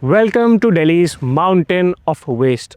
Welcome to Delhi's mountain of waste.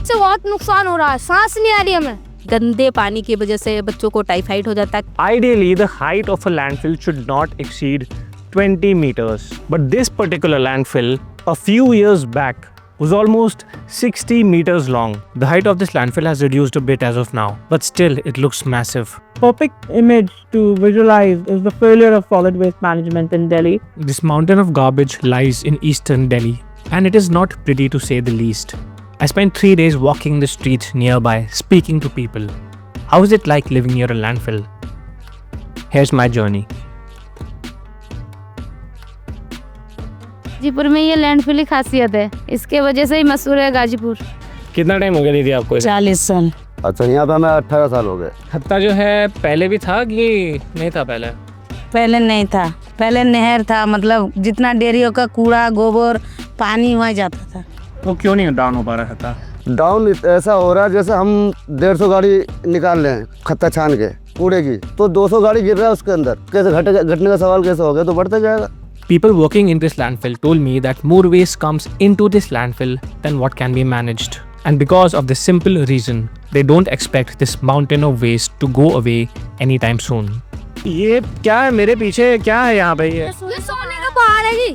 से बहुत नुकसान हो रहा है, सांस नहीं आ रही हमें। गंदे पानी की वजह से बच्चों को टाइफाइड हो जाता है। Ideally, the height of a landfill should not exceed 20 meters. But this particular landfill, a few years back, was almost 60 meters long. The height of this landfill has reduced a bit as of now, but still it looks massive. Perfect image to visualize is the failure of solid waste management in Delhi. This mountain of garbage lies in eastern Delhi, and it is not pretty to say the least. I spent 3 days walking the streets nearby, speaking to people. How is it like living near a landfill? Here's my journey. Ghazipur में ये landfill की खासियत है, इसके वजह से ही मशहूर है गाजीपुर। कितना टाइम हो गया दीदी आपको? 40 साल। अच्छा, यहाँ पे हमें 18 साल हो गए। खत्ता जो है पहले भी था कि नहीं था? पहले नहीं था, पहले नहर था, मतलब जितना डेयरियों का कूड़ा गोबर पानी वहाँ जाता था। वो क्यों नहीं डाउन हो पा रहा खत्ता? डाउन ऐसा हो रहा है जैसे हम 150 गाड़ी निकाल रहे हैं खत्ता छान के कूड़े की, तो 200 गाड़ी गिर रहा है उसके अंदर। कैसे घटने का सवाल कैसे हो गया? तो बढ़ता जाएगा। People working in this landfill told me that more waste comes into this landfill than what can be managed. And because of this simple reason, they don't expect this mountain of waste to go away anytime soon. ये क्या है मेरे पीछे? क्या है यहाँ पे? ये सोने का पहाड़ है जी।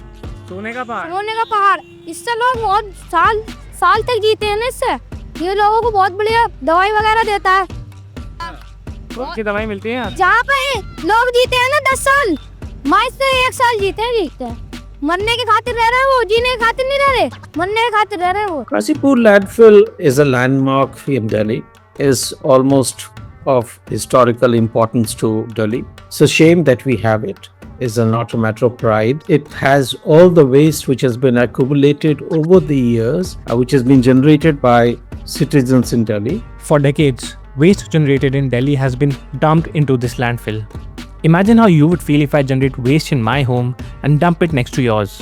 सोने का पहाड़? सोने का पहाड़। इससे लोग बहुत साल तक जीते हैं ना इससे। ये लोगों को बहुत बढ़िया दवाई वगैरह देता है। कौन सी दवाई मिलती है? जहाँ पे लोग जीते हैं ना 10 साल, माँ इससे 1 साल जीते हैं। मरने के खातिर रह रहे हैं वो, जीने के खातिर नहीं रह रहे, मरने के खातिर रह रहे हैं वो। Gazipur landfill is a landmark in Delhi, is almost of historical importance to Delhi. It's a shame that we have it. It's not a matter of pride. It has all the waste which has been accumulated over the years, which has been generated by citizens in Delhi. For decades, waste generated in Delhi has been dumped into this landfill. Imagine how you would feel if I generate waste in my home and dump it next to yours.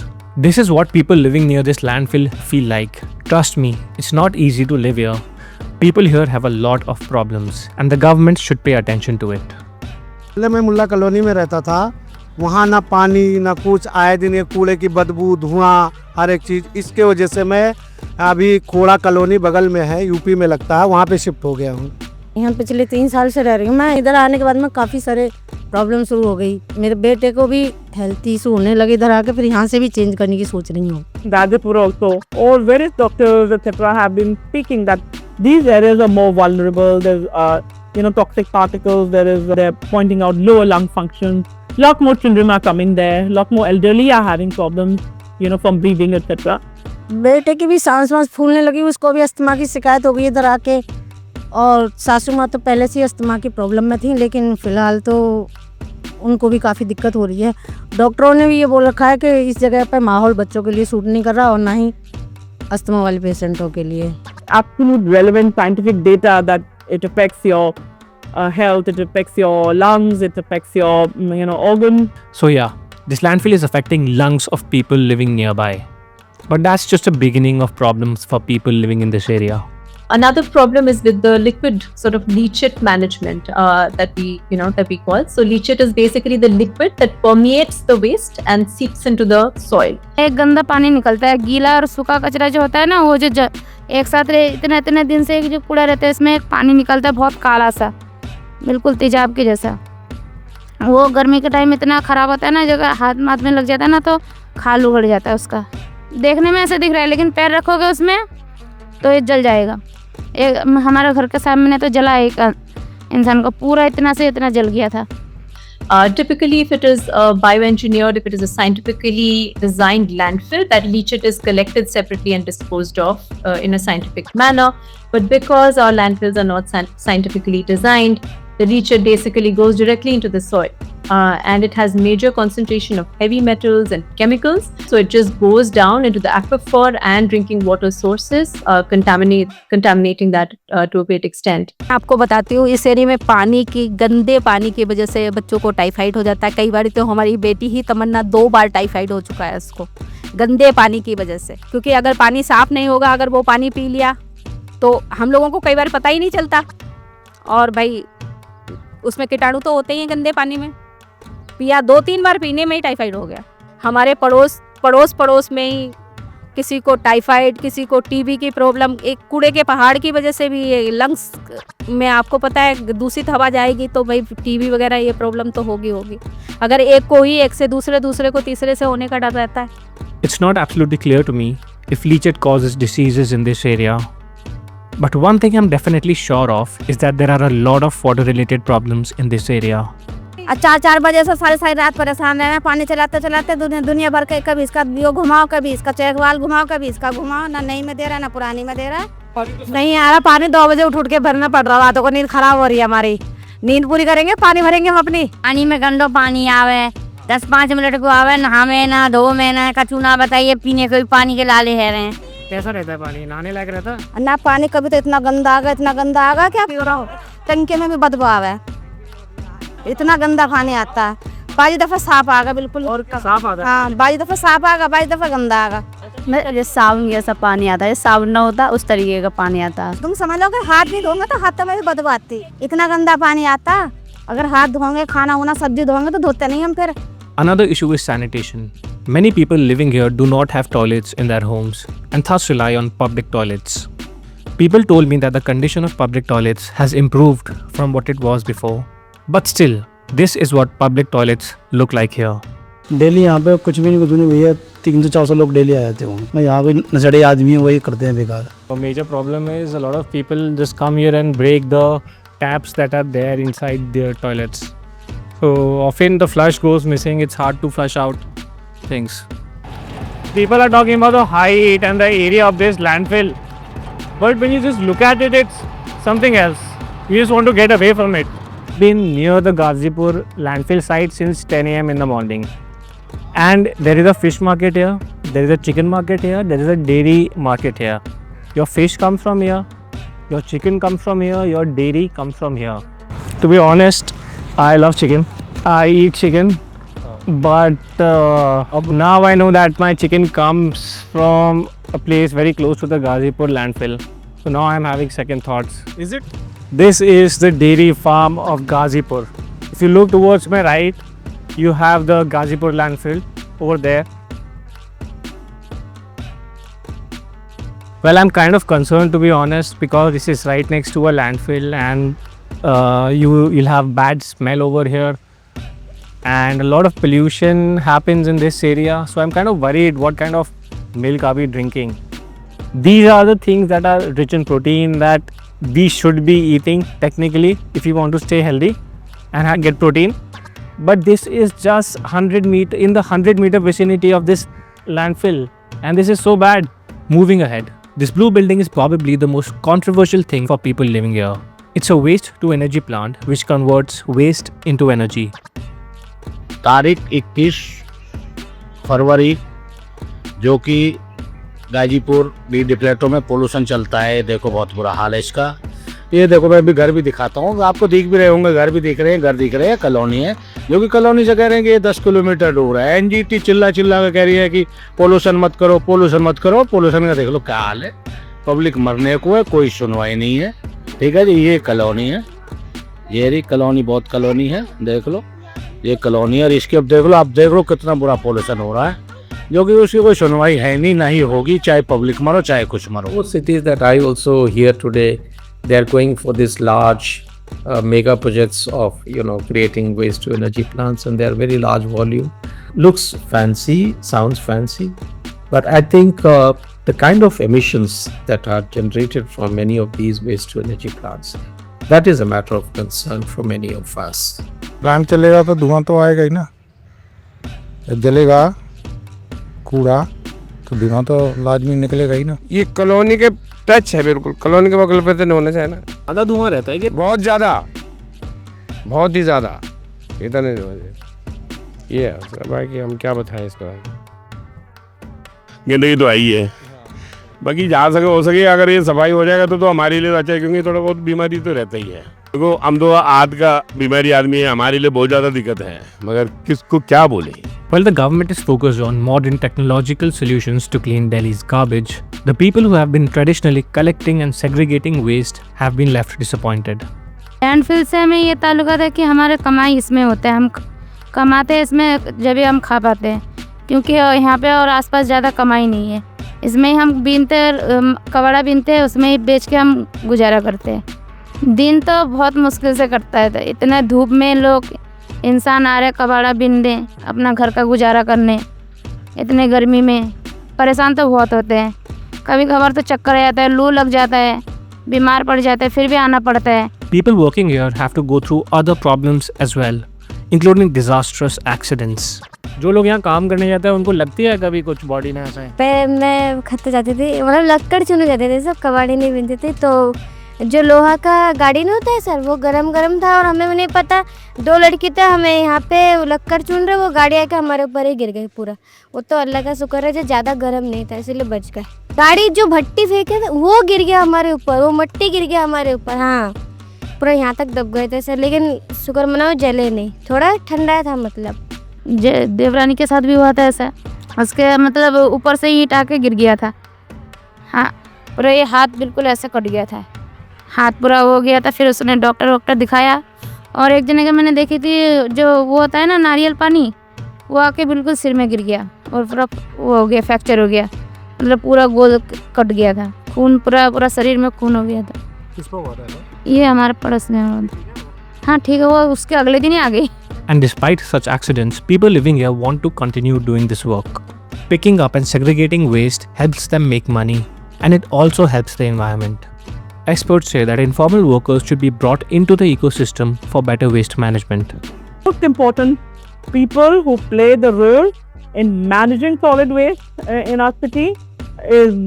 This is what people living near this landfill feel like. Trust me, it's not easy to live here. People here have a lot of problems and the government should pay attention to it. पहले मैं मुल्ला colony में रहता था, वहाँ ना पानी ना कुछ, आए दिन ये कूड़े की बदबू, धुआं, हर एक चीज़। इसके वजह से मैं अभी खोड़ा कॉलोनी बगल में है, यूपी में लगता है, वहाँ पे शिफ्ट हो गया हूँ। यहाँ पिछले 3 साल से रह रही हूँ। मैं इधर आने के बाद में काफ़ी सारे प्रॉब्लम शुरू हो गई। मेरे बेटे को भी हेल्थ इशू होने लगे इधर आके, फिर यहाँ से भी चेंज करने की सोच रही हूँ। Gazipur also, all various doctors etc. have been speaking that these areas are more vulnerable. There's toxic particles. They're pointing out lower lung function. Lot more children are coming there. Lot more elderly are having problems, from breathing etc. बेटे की भी सांस फूलने लगी, उसको भी asthma की शिकायत हो गई इधर आके। और सासू माँ तो पहले से अस्थमा की प्रॉब्लम में थी, लेकिन फ़िलहाल तो उनको भी काफ़ी दिक्कत हो रही है। डॉक्टरों ने भी ये बोल रखा है कि इस जगह पर माहौल बच्चों के लिए सूट नहीं कर रहा और ना ही अस्थमा वाले पेशेंटों के लिए। Absolute relevant scientific data that it affects your health, it affects your lungs, it affects your organ. So yeah, this landfill is affecting lungs of people living nearby. But that's just a beginning of problems for people living in this area. Another problem is with the liquid sort of leachate management that we call. So leachate is basically the liquid that permeates the waste and seeps into the soil. एक गंदा पानी निकलता है, गीला और सूखा कचरा जो होता है ना, वो जो एक साथ इतने दिन से जो कूड़ा रहता है, इसमें एक पानी निकलता है बहुत काला सा, बिल्कुल तेजाब के जैसा। वो गर्मी के टाइम इतना खराब होता है ना, जगह हाथ में लग जाता है ना तो खाल उगड़ जाता है उसका। देखने में ऐसे दिख रहा है, लेकिन पैर रखोगे उसमें तो ये जल जाएगा। एक हमारे घर के सामने तो जला, एक इंसान को पूरा इतना से इतना जल गया था। Typically, if it is bioengineered, if it is a scientifically designed landfill, that leachate is collected separately and disposed of in a scientific manner. But because our landfills are not scientifically designed, the leachate basically goes directly into the soil. And it has major concentration of heavy metals and chemicals. So it just goes down into the aquifer and drinking water sources, contaminating that to a great extent. आपको बताती हूँ, इस area में गंदे पानी की वजह से बच्चों को टाइफाइड हो जाता है। कई बार तो हमारी बेटी ही तमन्ना 2 बार टाइफाइड हो चुका है उसको, गंदे पानी की वजह से। क्योंकि अगर पानी साफ नहीं होगा, अगर वो पानी पी लिया तो हम लोगों को कई बार पता ही नहीं चलता, और भाई उसमें कीटाणु तो होते ही हैं गंदे पानी में। पिया 2-3 बार पीने में ही टाइफाइड हो गया। हमारे पड़ोस में ही किसी को टाइफाइड, किसी को टीबी की प्रॉब्लम, एक कूड़े के पहाड़ की वजह से भी ये लंग्स में, आपको पता है दूषित हवा जाएगी तो भाई टीबी वगैरह ये प्रॉब्लम तो होगी। अगर एक को ही, एक से दूसरे को तीसरे से होने का डर रहता है। It's not absolutely clear to me if leachate causes diseases in this area. But one thing I'm definitely sure of is that there are a lot of water related problems in this area. 4 बजे से सारी रात परेशान रहे हैं। पानी चलाते दुनिया भर के, कभी इसका दियो घुमाओ, कभी इसका चेकवाल घुमाओ, कभी इसका घुमाओ, ना नई में दे रहा ना पुरानी में दे रहा। नहीं आ रहा पानी, 2 बजे उठ के भरना पड़ रहा। रातों को नींद खराब हो रही है हमारी। नींद पूरी करेंगे, पानी भरेंगे हम अपनी। पानी में गंदो पानी आवे, 10-5 मिनट को आवे, नहावे ना, धो में ना, कछु ना बताइए, पीने के भी पानी के लाले है रहे हैं। कैसा रहता है पानी? नहाने लायक रहता है? ना पानी कभी तो इतना गंदा आ गया क्या पी रहा हो। टंकी में भी बदबू आवे, इतना गंदा पानी आता है। बाजी दफा साफ आगा बिल्कुल, और साफ आता है? हाँ, बाजी दफा साफ आगा, बाजी दफा गंदा आगा। जैसे साबुन जैसा पानी आता है, साबुन ना होता उस तरीके का पानी आता है। तुम समझ लो कि हाथ नहीं धोंगे तो हाथों में भी बदबू आती, इतना गंदा पानी आता। अगर हाथ धोंगे, खाना होना, सब्जी धोंगे तो धोते नहीं हम फिर। Another issue is sanitation. Many people living here do not have toilets in their homes and thus rely on public toilets. People told me that the condition of public toilets has improved from what it was before. But still, this is what public toilets look like here. Daily यहाँ पे कुछ भी नहीं भैया, 300-400 लोग daily आ जाते होंगे। यहाँ कोई नजड़े आदमी है, वही करते हैं बेकार। A major problem is a lot of people just come here and break the taps that are there inside their toilets. So often the flush goes missing, it's hard to flush out things. People are talking about the height and the area of this landfill. But when you just look at it, it's something else. You just want to get away from it. Been near the Ghazipur landfill site since 10 a.m. in the morning. And there is a fish market here, there is a chicken market here, there is a dairy market here. Your fish comes from here, your chicken comes from here, your dairy comes from here. To be honest, I love chicken. I eat chicken. But now I know that my chicken comes from a place very close to the Ghazipur landfill. So now I'm having second thoughts. Is it? This is the dairy farm of Ghazipur. If you look towards my right, you have the Ghazipur landfill over there. Well, I'm kind of concerned to be honest, because this is right next to a landfill and you'll have bad smell over here and a lot of pollution happens in this area. So I'm kind of worried what kind of milk are we drinking. These are the things that are rich in protein that we should be eating technically if you want to stay healthy and get protein. But this is just 100 meter in the 100-meter vicinity of this landfill, and this is so bad. Moving ahead, this blue building is probably the most controversial thing for people living here. It's a waste to energy plant which converts waste into energy. तारीख 21 फरवरी, जो कि Ghazipur B डिप्लेटो में pollution चलता है। देखो बहुत बुरा हाल है इसका। ये देखो, मैं अभी घर भी दिखाता हूँ, आपको दिख भी रहे होंगे, घर भी दिख रहे हैं, घर दिख रहे हैं, कॉलोनी है, जो कि कॉलोनी से कह रहे हैं कि ये 10 किलोमीटर दूर है। एनजीटी चिल्ला के कह रही है कि पोल्यूशन मत करो, पोल्यूशन मत करो। पोल्यूशन का देख लो क्या हाल है, पब्लिक मरने को है, कोई सुनवाई नहीं है। ठीक है जी, ये कॉलोनी है, ये रही कॉलोनी, बहुत कॉलोनी है, देख लो ये कॉलोनी है। और इसके अब देख लो कितना बुरा पोल्यूशन हो रहा है, जो कि उसकी कोई सुनवाई है नहीं, ना ही होगी, चाहे पब्लिक मरो चाहे कुछ मरो। Most cities that I also hear today, they are going for this large mega projects of creating waste to energy plants, and they are very large volume. Looks fancy, sounds fancy, but I think the kind of emissions that are generated from many of these waste to energy plants, that is a matter of concern for many of us. Plant चलेगा तो धुआं तो आएगा ही ना, जलेगा कूड़ा तो धुआं तो लाजमी निकलेगा ही ना। ये कॉलोनी के टच है, बिल्कुल कॉलोनी के बगल पे तो होना चाहिए ना। ज़्यादा धुआं रहता है कि बहुत ज़्यादा, बहुत ही ज़्यादा, इतना नहीं होना चाहिए। ये है बाकी हम क्या बताएं इसके बारे में। गंदगी तो आई है, बाकी जहाँ सके हो सके अगर ये सफाई हो जाएगा तो हमारे लिए अच्छा है, क्योंकि थोड़ा बहुत बीमारी तो रहता ही है। देखो हम तो आद का बीमारी आदमी है, हमारे लिए बहुत ज़्यादा दिक्कत है, मगर किसको क्या बोले। While the government is focused on modern technological solutions to clean Delhi's garbage, the people who have been traditionally collecting and segregating waste have been left disappointed. Landfill से हमें ये ताल्लुकात है कि हमारे कमाई इसमें होता है, हम कमाते हैं इसमें जब भी हम खा पाते हैं, क्योंकि यहाँ पे और आसपास ज़्यादा कमाई नहीं है। इसमें ही हम बीनते कबाड़ा बीनते हैं, उसमें ही बेच के हम गुजारा करते हैं। दिन तो बहुत मुश्किल से कटता है, तो इतने धूप में लोग इंसान आ रहे कबाड़ा बीनने अपना घर का गुजारा करने, इतने गर्मी में परेशान तो बहुत होते हैं। कभी कभार तो चक्कर आ जाता है, लू लग जाता है, बीमार पड़ जाते हैं, फिर भी आना पड़ता है। People working here have to go through other problems as well, including disastrous accidents. जो लोग यहाँ काम करने जाते हैं उनको लगती है कभी कुछ बॉडी में ऐसा है? पहले मैं खत्ते जाती थी, मतलब लक्कड़ चुने जाते थे, सब कबाड़ी नहीं बीनते थे। तो जो लोहा का गाड़ी नहीं होता है सर, वो गरम गरम था और हमें नहीं पता। 2 लड़की थे, हमें यहाँ पे लक्कड़ चुन रहे, वो गाड़ी आके हमारे ऊपर ही गिर गई पूरा। वो तो अल्लाह का शुक्र है जो ज़्यादा गर्म नहीं था, इसलिए बच गए। गाड़ी जो भट्टी फेंके थे वो गिर गया हमारे ऊपर, वो मट्टी गिर गया हमारे ऊपर, हाँ पूरा यहाँ तक दब गए थे सर। लेकिन शुक्र मनाओ जले नहीं, थोड़ा ठंडा था। मतलब देवरानी के साथ भी हुआ था ऐसा, उसके मतलब ऊपर से ईंट आके गिर गया था। हाँ पूरा ये हाथ बिल्कुल ऐसे कट गया था, हाथ पूरा हो गया था। फिर उसने डॉक्टर दिखाया, और एक जने का मैंने देखी थी जो वो होता है ना नारियल पानी, वो आके बिल्कुल सिर में गिर गया और पूरा वो हो गया, फ्रैक्चर हो गया, मतलब पूरा गोल कट गया था, खून पूरा शरीर में खून हो गया था। किसको हुआ था? ये हमारे पड़ोस में हुआ था। हाँ ठीक है, वो उसके अगले दिन ही आ गई। And despite such accidents, people living here want to continue doing this work. Picking up and segregating waste helps them make money, and it also helps the environment. Experts say that informal workers should be brought into the ecosystem for better waste management. Most important people who play the role in managing solid waste in our city is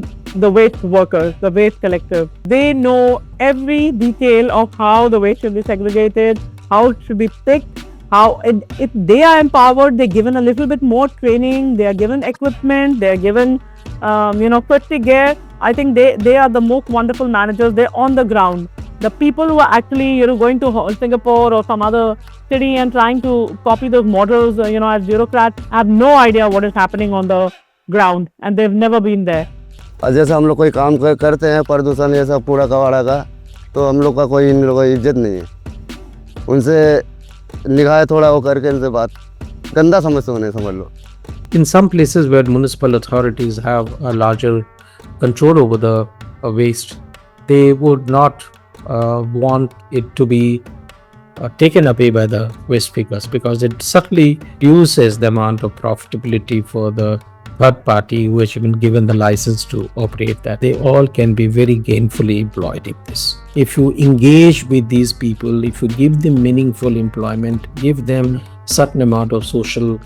the waste workers, the waste collectors. They know every detail of how the waste should be segregated, how it should be picked, how if they are empowered, they're given a little bit more training, they are given equipment, they are given safety gear. I think they are the most wonderful managers. They're on the ground. The people who are actually going to Singapore or some other city and trying to copy those models, as bureaucrats, have no idea what is happening on the ground, and they've never been there. और जैसे हम लोग कोई काम करते हैं प्रदूषण ये सब कूड़ा कबाड़ा का, तो हम लोग का कोई इन लोगों की इज्जत नहीं है। उनसे निगाह थोड़ा वो करके इनसे बात गंदा समझते होने समझ लो। In some places where municipal authorities have a larger control over the waste, they would not want it to be taken away by the waste pickers, because it certainly reduces the amount of profitability for the third party who has been given the license to operate that. They all can be very gainfully employed in this. If you engage with these people, if you give them meaningful employment, give them certain amount of social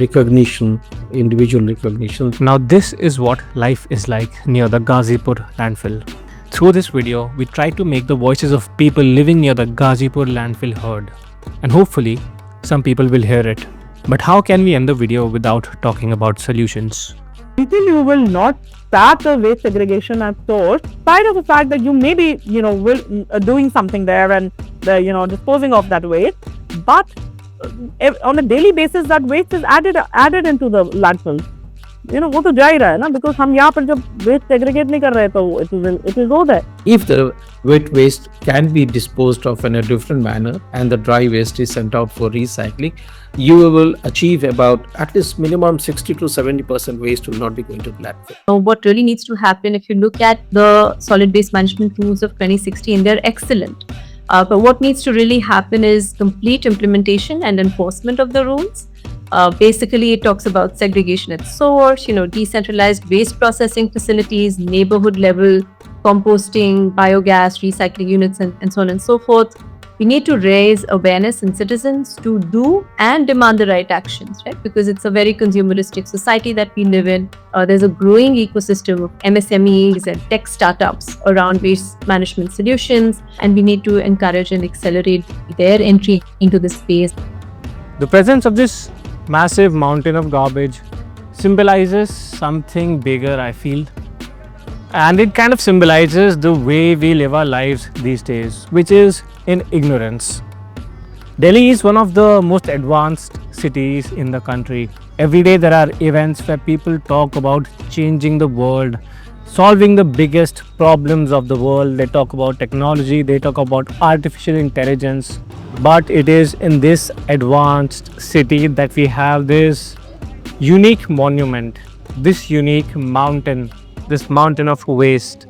recognition, individual recognition. Now this is what life is like near the Ghazipur landfill. Through this video, we try to make the voices of people living near the Ghazipur landfill heard. And hopefully, some people will hear it. But how can we end the video without talking about solutions? Until you will not start the waste segregation at source, despite of the fact that you may be, doing something there and disposing of that waste, but on a daily basis that waste is added into the landfill. वो तो जा ही रहा है ना, because हम यहाँ पर जब waste segregate नहीं कर रहे तो it will go there. If the wet waste can be disposed of in a different manner and the dry waste is sent out for recycling, you will achieve about at least minimum 60 to 70% waste will not be going to the landfill. What really needs to happen, if you look at the solid waste management rules of 2016, they're excellent. But what needs to really happen is complete implementation and enforcement of the rules. Basically, it talks about segregation at source, decentralized waste processing facilities, neighborhood level composting, biogas, recycling units, and so on and so forth. We need to raise awareness in citizens to do and demand the right actions, right? Because it's a very consumeristic society that we live in. There's a growing ecosystem of MSMEs and tech startups around waste management solutions, and we need to encourage and accelerate their entry into this space. The presence of this massive mountain of garbage symbolizes something bigger, I feel. And it kind of symbolizes the way we live our lives these days, which is in ignorance. Delhi is one of the most advanced cities in the country. Every day there are events where people talk about changing the world, solving the biggest problems of the world. They talk about technology, they talk about artificial intelligence. But it is in this advanced city that we have this unique monument, this unique mountain, this mountain of waste.